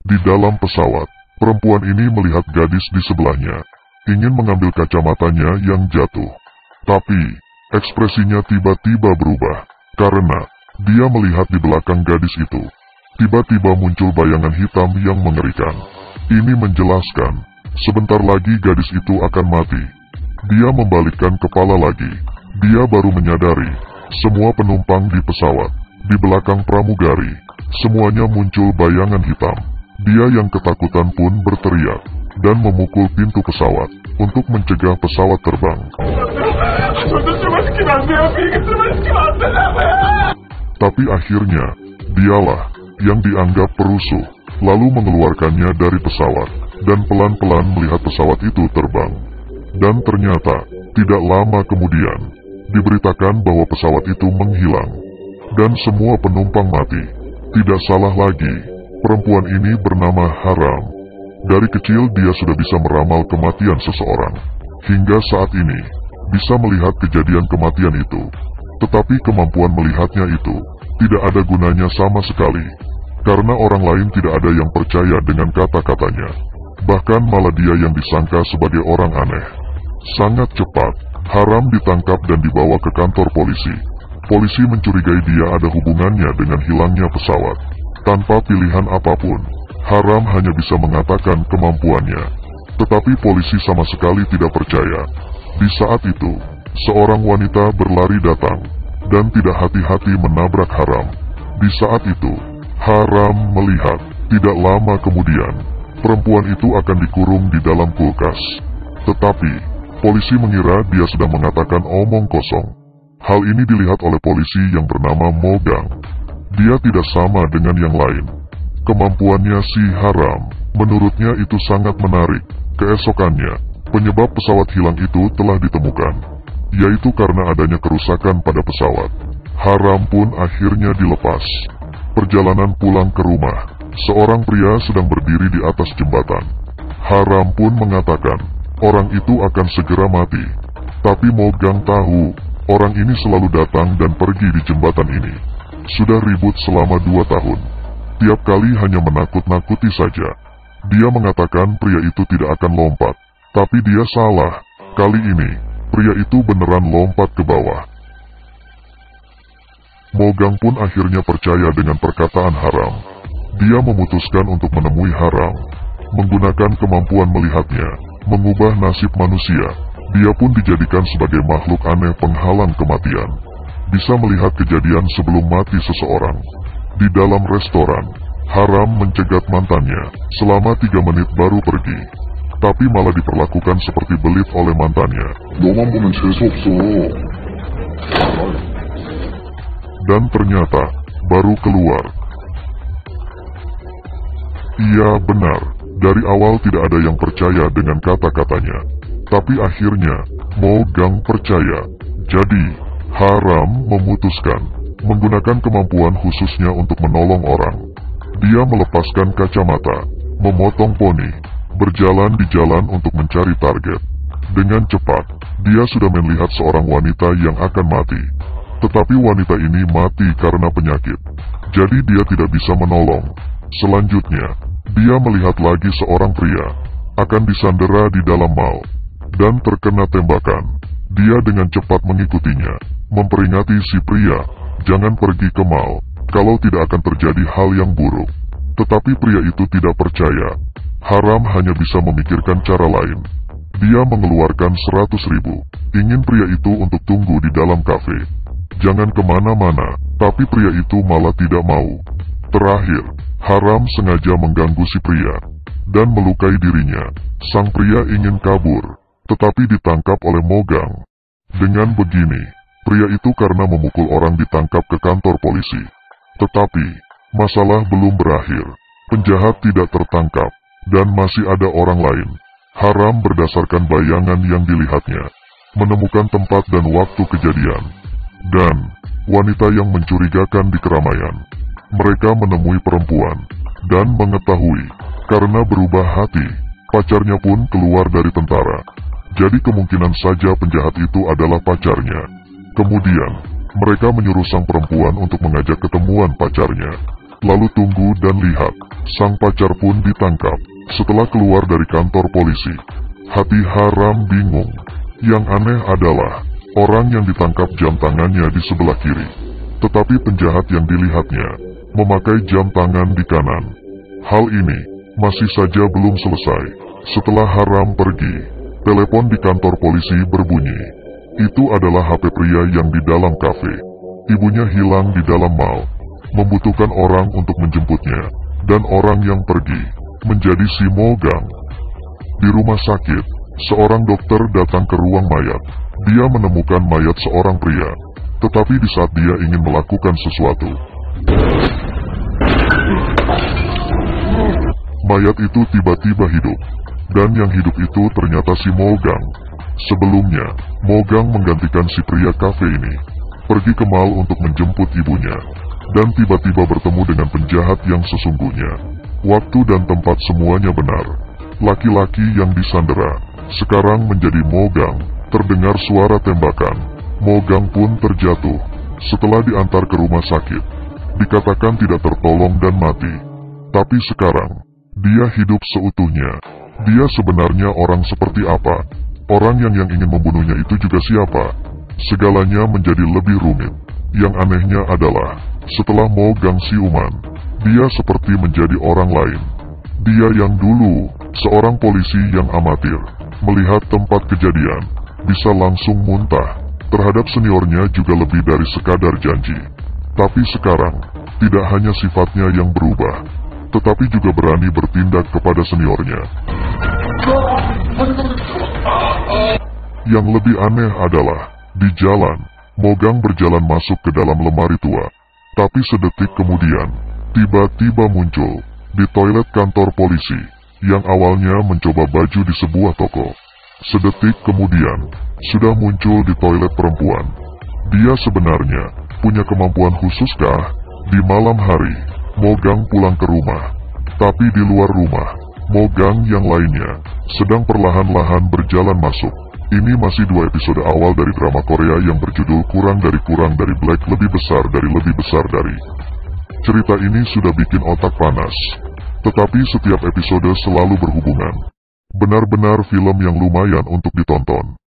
Di dalam pesawat, perempuan ini melihat gadis di sebelahnya, ingin mengambil kacamatanya yang jatuh. Tapi, ekspresinya tiba-tiba berubah, karena dia melihat di belakang gadis itu. Tiba-tiba muncul bayangan hitam yang mengerikan. Ini menjelaskan, sebentar lagi gadis itu akan mati. Dia membalikkan kepala lagi. Dia baru menyadari, semua penumpang di pesawat, di belakang pramugari, semuanya muncul bayangan hitam. Dia yang ketakutan pun berteriak, dan memukul pintu pesawat, untuk mencegah pesawat terbang. Tapi akhirnya, dialah yang dianggap perusuh, lalu mengeluarkannya dari pesawat, dan pelan-pelan melihat pesawat itu terbang. Dan ternyata, tidak lama kemudian, diberitakan bahwa pesawat itu menghilang, dan semua penumpang mati. Tidak salah lagi, perempuan ini bernama Haram. Dari kecil dia sudah bisa meramal kematian seseorang. Hingga saat ini, bisa melihat kejadian kematian itu. Tetapi kemampuan melihatnya itu, tidak ada gunanya sama sekali. Karena orang lain tidak ada yang percaya dengan kata-katanya. Bahkan malah dia yang disangka sebagai orang aneh. Sangat cepat, Haram ditangkap dan dibawa ke kantor polisi. Polisi mencurigai dia ada hubungannya dengan hilangnya pesawat. Tanpa pilihan apapun, Haram hanya bisa mengatakan kemampuannya. Tetapi polisi sama sekali tidak percaya. Di saat itu, seorang wanita berlari datang, dan tidak hati-hati menabrak Haram. Di saat itu, Haram melihat, tidak lama kemudian, perempuan itu akan dikurung di dalam kulkas. Tetapi, polisi mengira dia sedang mengatakan omong kosong. Hal ini dilihat oleh polisi yang bernama Mogang. Dia tidak sama dengan yang lain. Kemampuannya si Haram, menurutnya itu sangat menarik. Keesokannya, penyebab pesawat hilang itu telah ditemukan, yaitu karena adanya kerusakan pada pesawat. Haram pun akhirnya dilepas. Perjalanan pulang ke rumah, seorang pria sedang berdiri di atas jembatan. Haram pun mengatakan, orang itu akan segera mati. Tapi Mogang tahu, orang ini selalu datang dan pergi di jembatan ini. Sudah ribut selama 2 tahun. Tiap kali hanya menakut-nakuti saja. Dia mengatakan pria itu tidak akan lompat. Tapi dia salah. Kali ini, pria itu beneran lompat ke bawah. Mogang pun akhirnya percaya dengan perkataan Haram. Dia memutuskan untuk menemui Haram. Menggunakan kemampuan melihatnya, mengubah nasib manusia. Dia pun dijadikan sebagai makhluk aneh penghalang kematian. Bisa melihat kejadian sebelum mati seseorang. Di dalam restoran, Haram mencegat mantannya. Selama 3 menit baru pergi. Tapi malah diperlakukan seperti belit oleh mantannya. Dan ternyata, baru keluar. Iya benar, dari awal tidak ada yang percaya dengan kata-katanya. Tapi akhirnya, Mogang percaya. Jadi, Haram memutuskan, menggunakan kemampuan khususnya untuk menolong orang. Dia melepaskan kacamata, memotong poni, berjalan di jalan untuk mencari target. Dengan cepat, dia sudah melihat seorang wanita yang akan mati. Tetapi wanita ini mati karena penyakit. Jadi dia tidak bisa menolong. Selanjutnya, dia melihat lagi seorang pria akan disandera di dalam mal dan terkena tembakan. Dia dengan cepat mengikutinya, memperingati si pria, jangan pergi ke mal, kalau tidak akan terjadi hal yang buruk. Tetapi pria itu tidak percaya. Haram hanya bisa memikirkan cara lain. Dia mengeluarkan 100.000, ingin pria itu untuk tunggu di dalam kafe. Jangan kemana-mana, tapi pria itu malah tidak mau. Terakhir, Haram sengaja mengganggu si pria, dan melukai dirinya. Sang pria ingin kabur, tetapi ditangkap oleh Mogang. Dengan begini, pria itu karena memukul orang ditangkap ke kantor polisi. Tetapi, masalah belum berakhir. Penjahat tidak tertangkap, dan masih ada orang lain. Haram berdasarkan bayangan yang dilihatnya, menemukan tempat dan waktu kejadian, dan wanita yang mencurigakan di keramaian. Mereka menemui perempuan, dan mengetahui, karena berubah hati, pacarnya pun keluar dari tentara. Jadi kemungkinan saja penjahat itu adalah pacarnya. Kemudian, mereka menyuruh sang perempuan untuk mengajak ketemuan pacarnya. Lalu tunggu dan lihat, sang pacar pun ditangkap. Setelah keluar dari kantor polisi, hati Haram bingung. Yang aneh adalah, orang yang ditangkap jam tangannya di sebelah kiri. Tetapi penjahat yang dilihatnya, memakai jam tangan di kanan. Hal ini, masih saja belum selesai. Setelah Haram pergi, telepon di kantor polisi berbunyi. Itu adalah HP pria yang di dalam kafe. Ibunya hilang di dalam mal, membutuhkan orang untuk menjemputnya, dan orang yang pergi menjadi si Mogang. Di rumah sakit, seorang dokter datang ke ruang mayat. Dia menemukan mayat seorang pria, tetapi di saat dia ingin melakukan sesuatu, mayat itu tiba-tiba hidup, dan yang hidup itu ternyata si Mogang. Sebelumnya, Mogang menggantikan si pria kafe ini, pergi ke mal untuk menjemput ibunya, dan tiba-tiba bertemu dengan penjahat yang sesungguhnya. Waktu dan tempat semuanya benar. Laki-laki yang disandera sekarang menjadi Mogang. Terdengar suara tembakan. Mogang pun terjatuh. Setelah diantar ke rumah sakit, dikatakan tidak tertolong dan mati. Tapi sekarang, dia hidup seutuhnya. Dia sebenarnya orang seperti apa? Orang yang ingin membunuhnya itu juga siapa? Segalanya menjadi lebih rumit. Yang anehnya adalah, setelah Mogang siuman, dia seperti menjadi orang lain. Dia yang dulu, seorang polisi yang amatir, melihat tempat kejadian, bisa langsung muntah. Terhadap seniornya juga lebih dari sekadar janji. Tapi sekarang, tidak hanya sifatnya yang berubah, tetapi juga berani bertindak kepada seniornya. Yang lebih aneh adalah, di jalan, Mogang berjalan masuk ke dalam lemari tua. Tapi sedetik kemudian, tiba-tiba muncul di toilet kantor polisi, yang awalnya mencoba baju di sebuah toko. Sedetik kemudian, sudah muncul di toilet perempuan. Dia sebenarnya punya kemampuan khususkah? Di malam hari, Mogang pulang ke rumah. Tapi di luar rumah, Mogang yang lainnya sedang perlahan-lahan berjalan masuk. Ini masih 2 episode awal dari drama Korea yang berjudul Kurang dari Black lebih besar dari. Cerita ini sudah bikin otak panas. Tetapi setiap episode selalu berhubungan. Benar-benar film yang lumayan untuk ditonton.